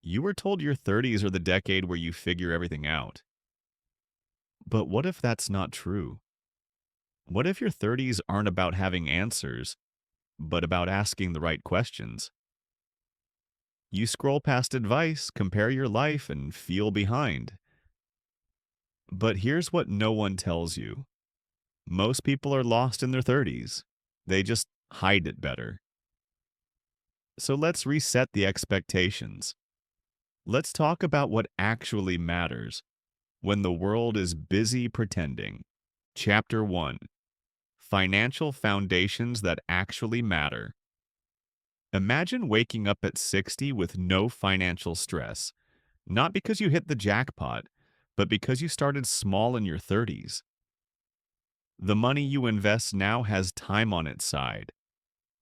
You were told your 30s are the decade where you figure everything out. But what if that's not true? What if your 30s aren't about having answers, but about asking the right questions? You scroll past advice, compare your life, and feel behind. But here's what no one tells you: most people are lost in their 30s. They just hide it better. So let's reset the expectations. Let's talk about what actually matters when the world is busy pretending. Chapter 1: Financial Foundations That Actually Matter. Imagine waking up at 60 with no financial stress, not because you hit the jackpot, but because you started small in your 30s. The money you invest now has time on its side.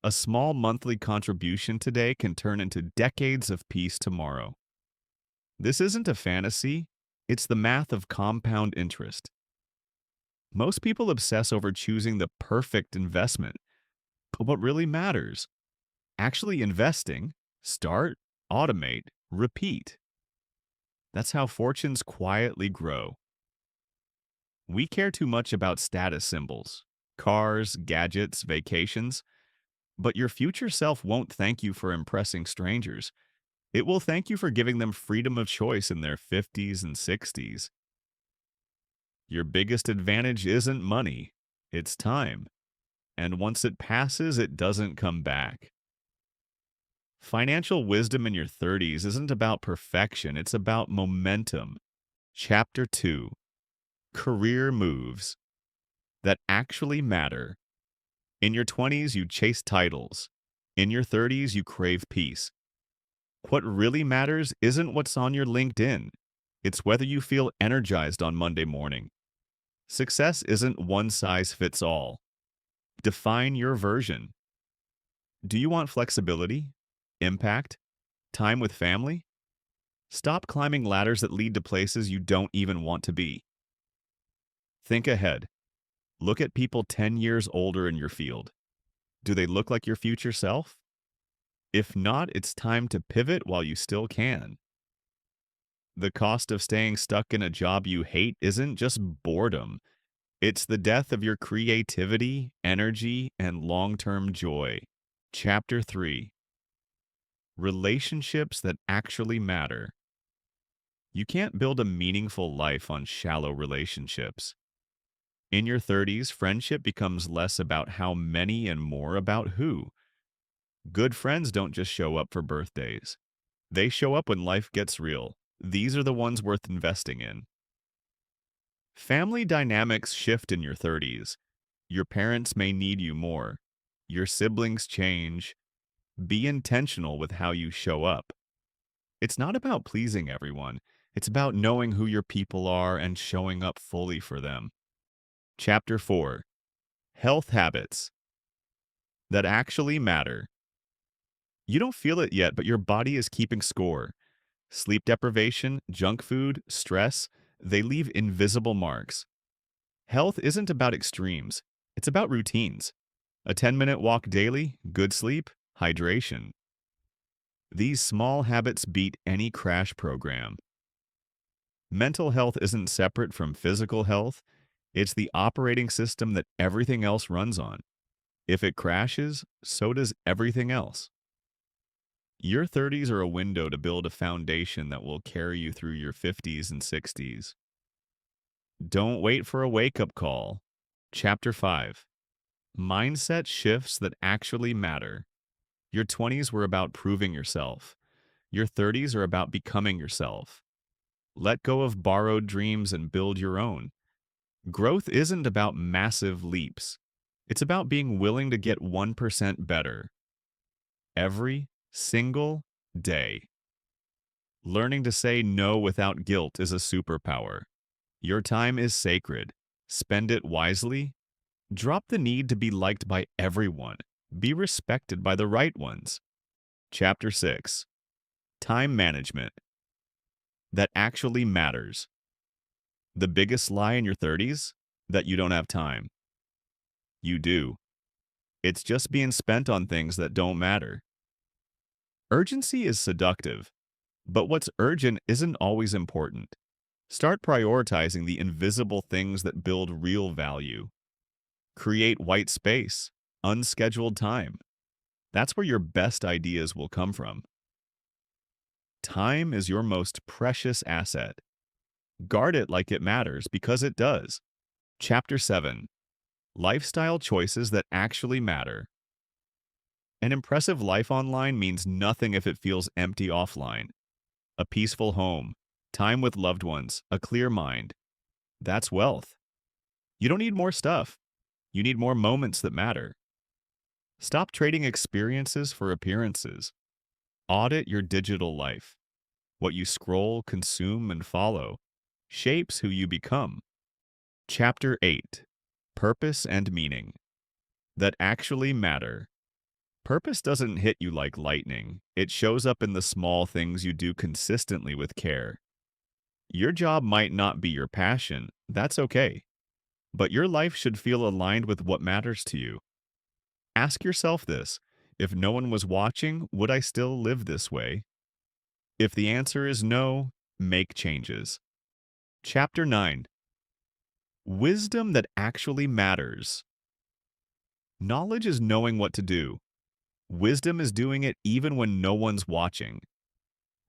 A small monthly contribution today can turn into decades of peace tomorrow. This isn't a fantasy, it's the math of compound interest. Most people obsess over choosing the perfect investment, but what really matters? Actually investing, start, automate, repeat. That's how fortunes quietly grow. We care too much about status symbols, cars, gadgets, vacations, but your future self won't thank you for impressing strangers. It will thank you for giving them freedom of choice in their 50s and 60s. Your biggest advantage isn't money, it's time. And once it passes, it doesn't come back. Financial wisdom in your 30s isn't about perfection, it's about momentum. Chapter 2: Career Moves That Actually Matter. In your 20s, you chase titles. In your 30s, you crave peace. What really matters isn't what's on your LinkedIn, it's whether you feel energized on Monday morning. Success isn't one size fits all. Define your version. Do you want flexibility, impact, time with family? Stop climbing ladders that lead to places you don't even want to be. Think ahead. Look at people 10 years older in your field. Do they look like your future self? If not, it's time to pivot while you still can. The cost of staying stuck in a job you hate isn't just boredom, it's the death of your creativity, energy, and long term joy. Chapter 3: Relationships That Actually Matter. You can't build a meaningful life on shallow relationships. In your 30s, friendship becomes less about how many and more about who. Good friends don't just show up for birthdays. They show up when life gets real. These are the ones worth investing in. Family dynamics shift in your 30s. Your parents may need you more. Your siblings change. Be intentional with how you show up. It's not about pleasing everyone. It's about knowing who your people are and showing up fully for them. Chapter 4: Health Habits That Actually Matter. You don't feel it yet, but your body is keeping score. Sleep deprivation, junk food, stress, they leave invisible marks. Health isn't about extremes, it's about routines. A 10-minute walk daily, good sleep, hydration. These small habits beat any crash program. Mental health isn't separate from physical health, it's the operating system that everything else runs on. If it crashes, so does everything else. Your 30s are a window to build a foundation that will carry you through your 50s and 60s. Don't wait for a wake-up call. Chapter 5: Mindset Shifts That Actually Matter. Your 20s were about proving yourself. Your 30s are about becoming yourself. Let go of borrowed dreams and build your own. Growth isn't about massive leaps. It's about being willing to get 1% better every single day. Learning to say no without guilt is a superpower. Your time is sacred. Spend it wisely. Drop the need to be liked by everyone. Be respected by the right ones. Chapter 6: Time Management That Actually Matters. The biggest lie in your 30s? That you don't have time. You do. It's just being spent on things that don't matter. Urgency is seductive. But what's urgent isn't always important. Start prioritizing the invisible things that build real value. Create white space, unscheduled time. That's where your best ideas will come from. Time is your most precious asset. Guard it like it matters because it does. Chapter 7. Lifestyle choices that actually matter. An impressive life online means nothing if it feels empty offline. A peaceful home, time with loved ones, a clear mind. That's wealth. You don't need more stuff. You need more moments that matter. Stop trading experiences for appearances. Audit your digital life. What you scroll, consume, and follow shapes who you become. Chapter 8. Purpose and meaning that actually matter. Purpose doesn't hit you like lightning. It shows up in the small things you do consistently with care. Your job might not be your passion. That's okay. But your life should feel aligned with what matters to you. Ask yourself this: if no one was watching, would I still live this way? If the answer is no, make changes. Chapter 9. Wisdom that actually matters. Knowledge is knowing what to do. Wisdom is doing it even when no one's watching.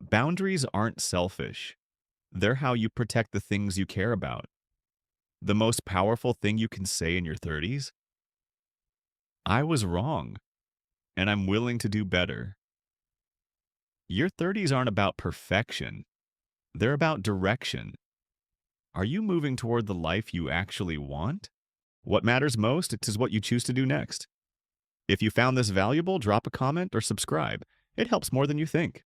Boundaries aren't selfish. They're how you protect the things you care about. The most powerful thing you can say in your 30s? I was wrong, and I'm willing to do better. Your 30s aren't about perfection. They're about direction. Are you moving toward the life you actually want? What matters most is what you choose to do next. If you found this valuable, drop a comment or subscribe. It helps more than you think.